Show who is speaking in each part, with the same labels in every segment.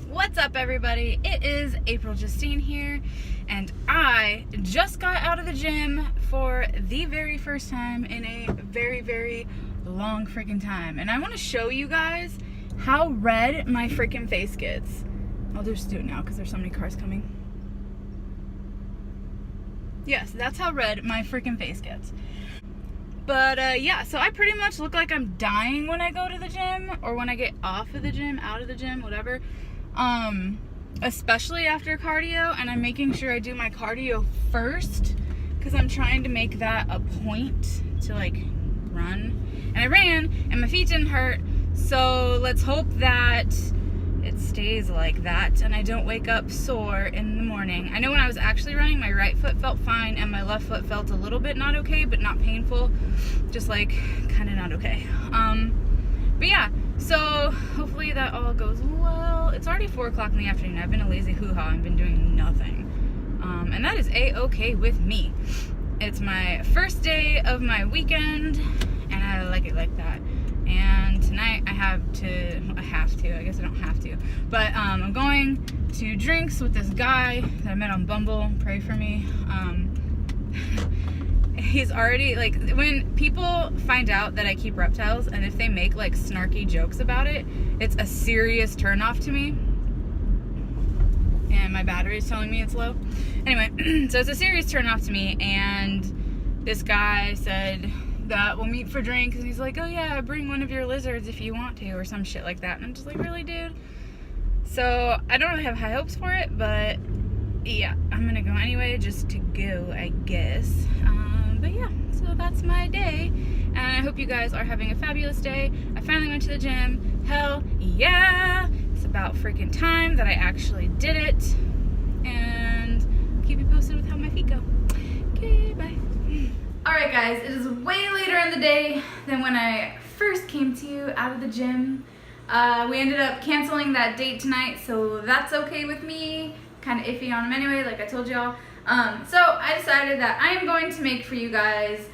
Speaker 1: What's up, everybody? It is April Justine here, and I just got out of the gym for the very first time in a very, very long freaking time. And I want to show you guys how red my freaking face gets. I'll just do it now because there's so many cars coming. Yes, that's how red my freaking face gets. But yeah, so I pretty much look like I'm dying when I go to the gym, or when I get off of the gym, out of the gym, whatever. Especially after cardio, and I'm making sure I do my cardio first because I'm trying to make that a point to like run. And I ran and my feet didn't hurt, so let's hope that it stays like that and I don't wake up sore in the morning. I know when I was actually running, my right foot felt fine and my left foot felt a little bit not okay, but not painful, just like kind of not okay. But yeah, so hopefully that all goes well. It's already 4 o'clock in the afternoon. I've been a lazy hoo-ha. I've been doing nothing. And that is a-okay with me. It's my first day of my weekend, and I like it like that. And tonight I guess I don't have to, but I'm going to drinks with this guy that I met on Bumble. Pray for me. He's already, like, when people find out that I keep reptiles, and if they make like snarky jokes about it, it's a serious turnoff to me. And my battery is telling me it's low. Anyway, so it's a serious turnoff to me, and this guy said that we'll meet for drinks, and he's like, oh yeah, bring one of your lizards if you want to, or some shit like that. And I'm just like, really, dude? So I don't really have high hopes for it, but yeah, I'm gonna go anyway, just to go, I guess. But yeah, so that's my day, and I hope you guys are having a fabulous day. I finally went to the gym. Hell yeah! It's about freaking time that I actually did it, and I'll keep you posted with how my feet go. Okay, bye. Alright guys, it is way later in the day than when I first came to you out of the gym. We ended up canceling that date tonight, so that's okay with me. Kind of iffy on him anyway, like I told y'all. So I decided that I am going to make for you guys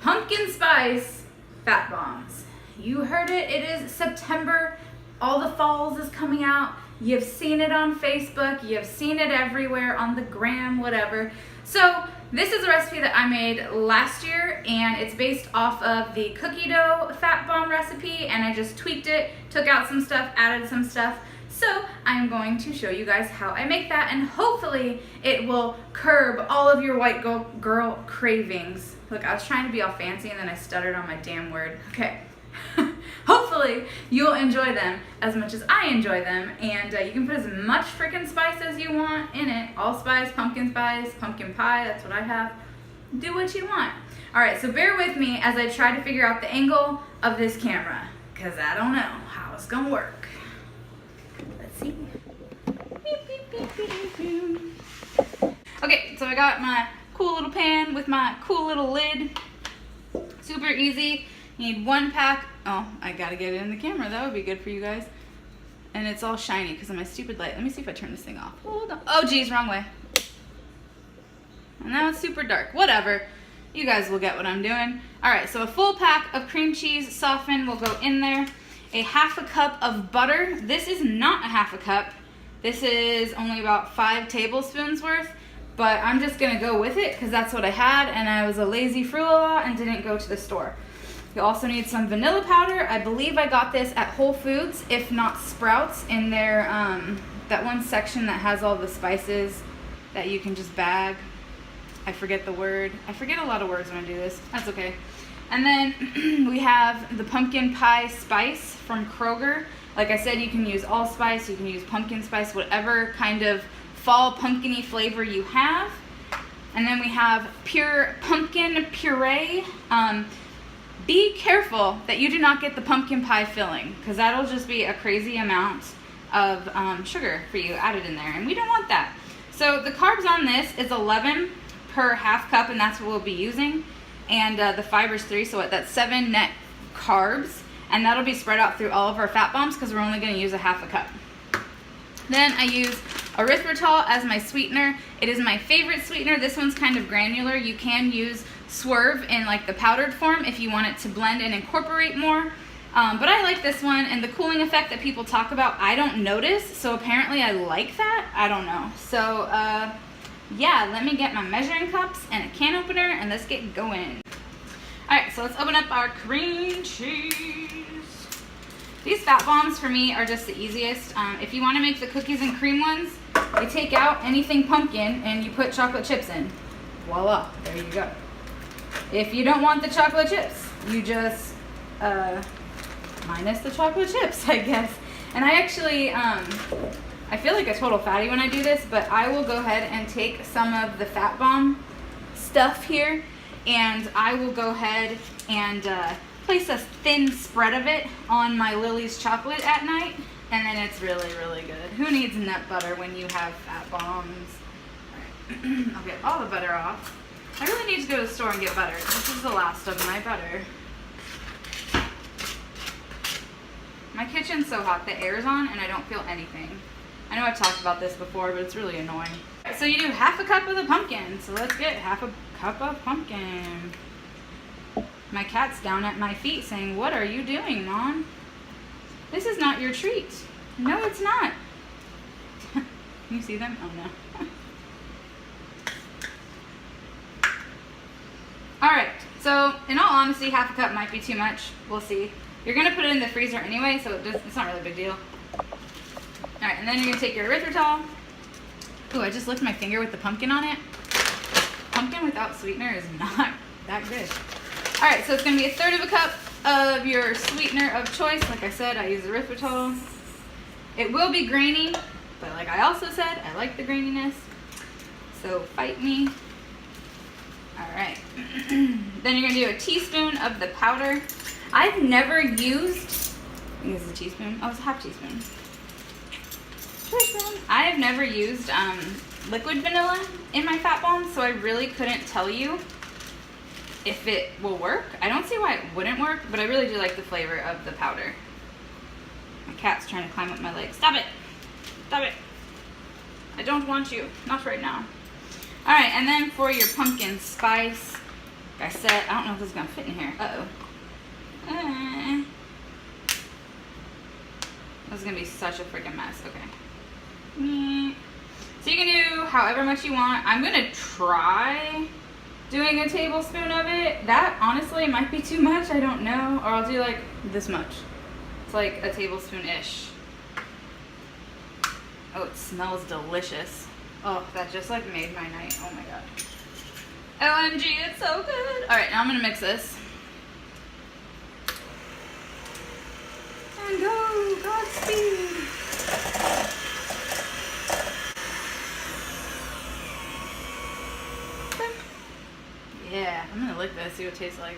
Speaker 1: pumpkin spice fat bombs. You heard it, it is September. All the falls is coming out. You've seen it on Facebook, you've seen it everywhere on the gram, whatever. So this is a recipe that I made last year, and it's based off of the cookie dough fat bomb recipe, and I just tweaked it, took out some stuff, added some stuff. So I'm going to show you guys how I make that, and hopefully it will curb all of your white girl cravings. Look, I was trying to be all fancy and then I stuttered on my damn word. Okay. Hopefully you'll enjoy them as much as I enjoy them, and you can put as much freaking spice as you want in it. Allspice, pumpkin pie, that's what I have. Do what you want. Alright, so bear with me as I try to figure out the angle of this camera, because I don't know how it's gonna work. Let's see. Okay, so I got my cool little pan with my cool little lid. Super easy. You need 1 pack. Oh, I gotta get it in the camera. That would be good for you guys. And it's all shiny because of my stupid light. Let me see if I turn this thing off. Hold on. Oh, geez, wrong way. And now it's super dark. Whatever. You guys will get what I'm doing. Alright, so a full pack of cream cheese softened will go in there. A 1/2 cup of butter. This is not a 1/2 cup. This is only about 5 tablespoons worth. But I'm just gonna go with it because that's what I had, and I was a lazy frulala and didn't go to the store. You also need some vanilla powder. I believe I got this at Whole Foods, if not Sprouts, in their, that one section that has all the spices that you can just bag. I forget the word. I forget a lot of words when I do this. That's okay. And then we have the pumpkin pie spice from Kroger. Like I said, you can use allspice, you can use pumpkin spice, whatever kind of fall pumpkin-y flavor you have. And then we have pure pumpkin puree. Be careful that you do not get the pumpkin pie filling, because that'll just be a crazy amount of sugar for you added in there, and we don't want that. So the carbs on this is 11 per 1/2 cup, and that's what we'll be using. And the fiber's 3, so that's 7 net carbs, and that'll be spread out through all of our fat bombs because we're only going to use a 1/2 cup. Then I use erythritol as my sweetener. It is my favorite sweetener. This one's kind of granular. You can use Swerve in like the powdered form if you want it to blend and incorporate more. But I like this one, and the cooling effect that people talk about, I don't notice, so apparently I like that. I don't know. So, yeah, let me get my measuring cups and a can opener, and let's get going. Alright, so let's open up our cream cheese. These Fat Bombs for me are just the easiest. If you want to make the cookies and cream ones, you take out anything pumpkin and you put chocolate chips in. Voila, there you go. If you don't want the chocolate chips, you just minus the chocolate chips, I guess. And I actually, I feel like a total fatty when I do this, but I will go ahead and take some of the Fat Bomb stuff here, and I will go ahead and place a thin spread of it on my Lily's chocolate at night, and then it's really, really good. Who needs nut butter when you have Fat Bombs? All right. I'll get all the butter off. I really need to go to the store and get butter. This is the last of my butter. My kitchen's so hot, the air's on and I don't feel anything. I know I've talked about this before, but it's really annoying. So you do half a cup of the pumpkin. So let's get half a cup of pumpkin. My cat's down at my feet saying, "What are you doing, Mom? This is not your treat." No, it's not. Can you see them? Oh no. Alright, so in all honesty, half a cup might be too much. We'll see. You're going to put it in the freezer anyway, so it's not really a big deal. Alright, and then you're going to take your erythritol. Ooh, I just licked my finger with the pumpkin on it. Pumpkin without sweetener is not that good. Alright, so it's going to be 1/3 of a cup of your sweetener of choice. Like I said, I use erythritol. It will be grainy, but like I also said, I like the graininess. So fight me. Alright. Then you're going to do a teaspoon of the powder. I've never used, I think this is a teaspoon. Oh, it's a half teaspoon. I have never used liquid vanilla in my Fat Bombs, so I really couldn't tell you if it will work. I don't see why it wouldn't work, but I really do like the flavor of the powder. My cat's trying to climb up my leg. Stop it! Stop it! I don't want you. Not right now. Alright, and then for your pumpkin spice, like I said, I don't know if this is going to fit in here. Uh-oh. This is going to be such a freaking mess. Okay. So you can do however much you want. I'm going to try doing a tablespoon of it. That honestly might be too much. I don't know. Or I'll do like this much. It's like a tablespoon-ish. Oh, it smells delicious. Oh, that just like made my night. Oh my god. OMG, it's so good. Alright, now I'm going to mix this. And go, Godspeed. Yeah, I'm gonna lick this, see what it tastes like.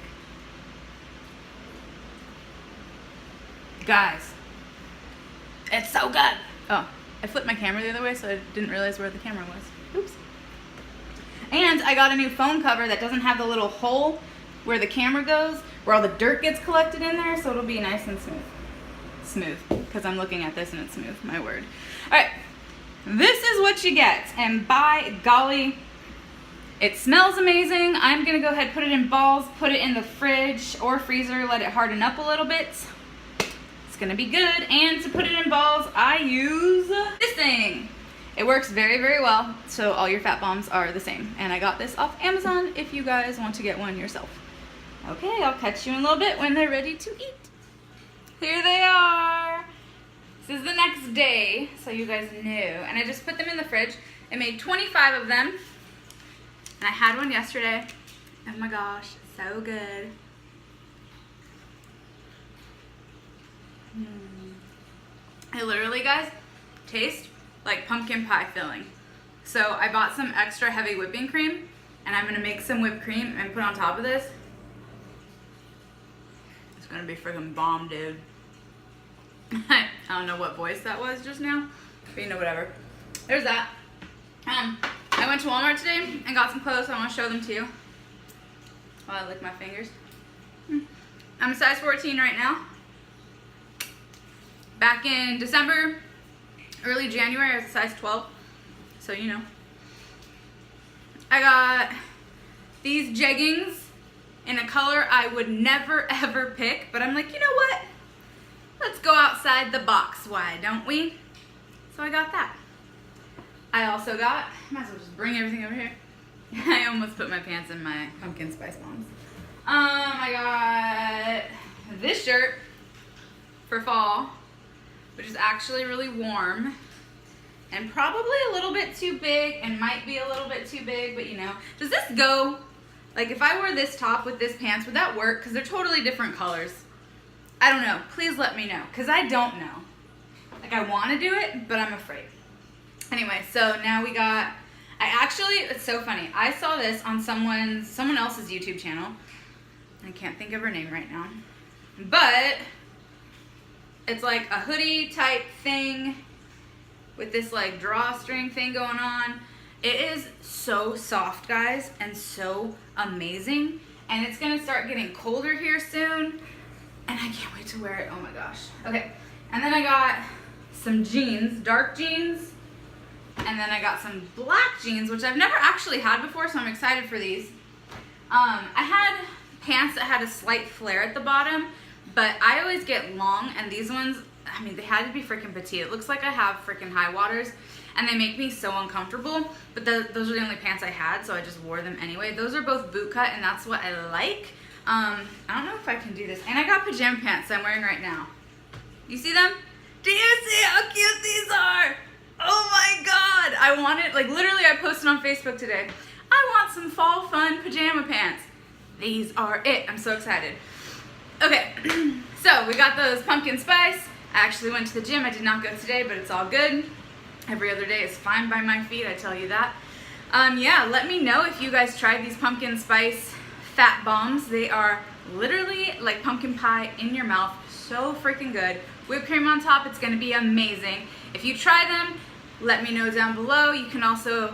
Speaker 1: Guys, it's so good. Oh, I flipped my camera the other way, so I didn't realize where the camera was. Oops. And I got a new phone cover that doesn't have the little hole where the camera goes, where all the dirt gets collected in there, so it'll be nice and smooth. Smooth, because I'm looking at this and it's smooth, my word. Alright, this is what you get, and by golly, it smells amazing. I'm going to go ahead and put it in balls, put it in the fridge or freezer, let it harden up a little bit. It's going to be good, and to put it in balls, I use this thing. It works very, very well, so all your Fat Bombs are the same, and I got this off Amazon if you guys want to get one yourself. Okay, I'll catch you in a little bit when they're ready to eat. Here they are. This is the next day, so you guys knew. And I just put them in the fridge. I made 25 of them. And I had one yesterday. Oh my gosh, so good. It literally, guys, tastes like pumpkin pie filling. So I bought some extra heavy whipping cream, and I'm gonna make some whipped cream and put on top of this. It's gonna be freaking bomb, dude. I don't know what voice that was just now, but you know, whatever. There's that. I went to Walmart today and got some clothes, so I want to show them to you while I lick my fingers. I'm a size 14 right now. Back in December, early January, I was a size 12, so you know. I got these jeggings in a color I would never ever pick, but I'm like, you know what? let's go outside the box. Why don't we? So I got that. I also got, might as well just bring everything over here. I almost put my pants in my pumpkin spice bombs. I got this shirt for fall, which is actually really warm and probably a little bit too big and might be a little bit too big, but you know. Does this go, like if I wore this top with this pants, would that work? Because they're totally different colors. I don't know. Please let me know, because I don't know. Like I want to do it, but I'm afraid. Anyway, so now we got, it's so funny. I saw this on someone else's YouTube channel. I can't think of her name right now. But it's like a hoodie type thing with this like drawstring thing going on. It is so soft, guys, and so amazing. And it's gonna start getting colder here soon. And I can't wait to wear it, oh my gosh. Okay, and then I got some jeans, dark jeans. And then I got some black jeans, which I've never actually had before, so I'm excited for these. I had pants that had a slight flare at the bottom, but I always get long, and these ones, I mean, they had to be freaking petite. It looks like I have freaking high waters, and they make me so uncomfortable, but those are the only pants I had, so I just wore them anyway. Those are both boot cut, and that's what I like. I don't know if I can do this. And I got pajama pants that I'm wearing right now. You see them? Do you see how cute these are? Oh my God, I want it, like literally I posted on Facebook today. I want some fall fun pajama pants. These are it, I'm so excited. Okay, so we got those pumpkin spice. I actually went to the gym, I did not go today, but it's all good. Every other day is fine by my feet, I tell you that. Yeah, let me know if you guys tried these pumpkin spice fat bombs. They are literally like pumpkin pie in your mouth, so freaking good. Whipped cream on top, it's gonna be amazing. If you try them, let me know down below. You can also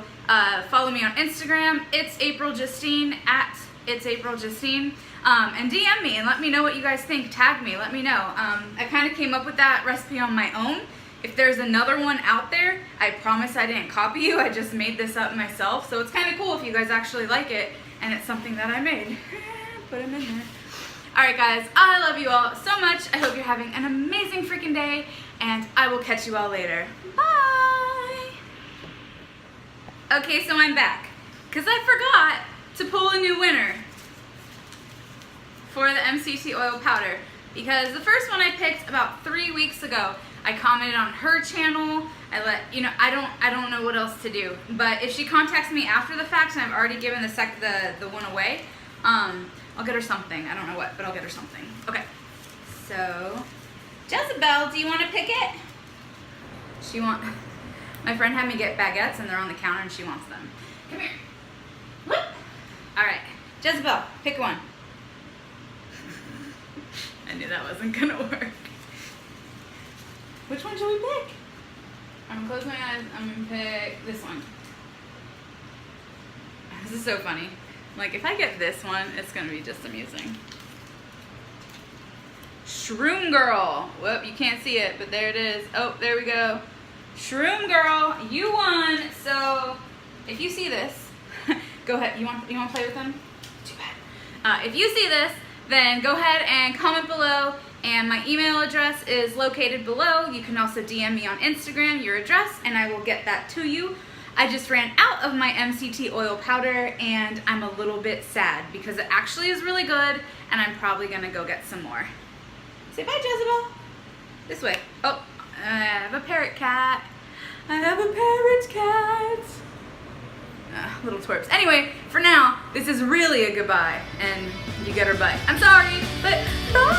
Speaker 1: follow me on Instagram. It's April Justine, at It's April Justine. And DM me and let me know what you guys think. Tag me, let me know. I kind of came up with that recipe on my own. If there's another one out there, I promise I didn't copy you. I just made this up myself. So it's kind of cool if you guys actually like it and it's something that I made. Put them in there. Alright guys, I love you all so much. I hope you're having an amazing freaking day, and I will catch you all later. Bye! Okay, so I'm back, because I forgot to pull a new winner for the MCT oil powder, because the first one I picked about 3 weeks ago. I commented on her channel. I don't know what else to do, but if she contacts me after the fact and I've already given the one away, I'll get her something. I don't know what, but I'll get her something. Okay, so Jezebel, do you want to pick it? My friend had me get baguettes and they're on the counter and she wants them. Come here. Whoop. All right, Jezebel, pick one. I knew that wasn't gonna work. Which one should we pick? I'm gonna close my eyes. I'm gonna pick this one. This is so funny. Like, if I get this one, it's gonna be just amusing. Shroom Girl. Whoop, you can't see it, but there it is. Oh, there we go. Shroom Girl, you won. So, if you see this, go ahead. You want to play with them? Too bad. If you see this, then go ahead and comment below. And my email address is located below. You can also DM me on Instagram your address, and I will get that to you. I just ran out of my MCT oil powder, and I'm a little bit sad because it actually is really good, and I'm probably gonna go get some more. Say bye, Jezebel. This way. Oh, I have a parrot cat. I have a parrot cat. Little twerps. Anyway, for now, this is really a goodbye, and you get her butt. I'm sorry, but bye.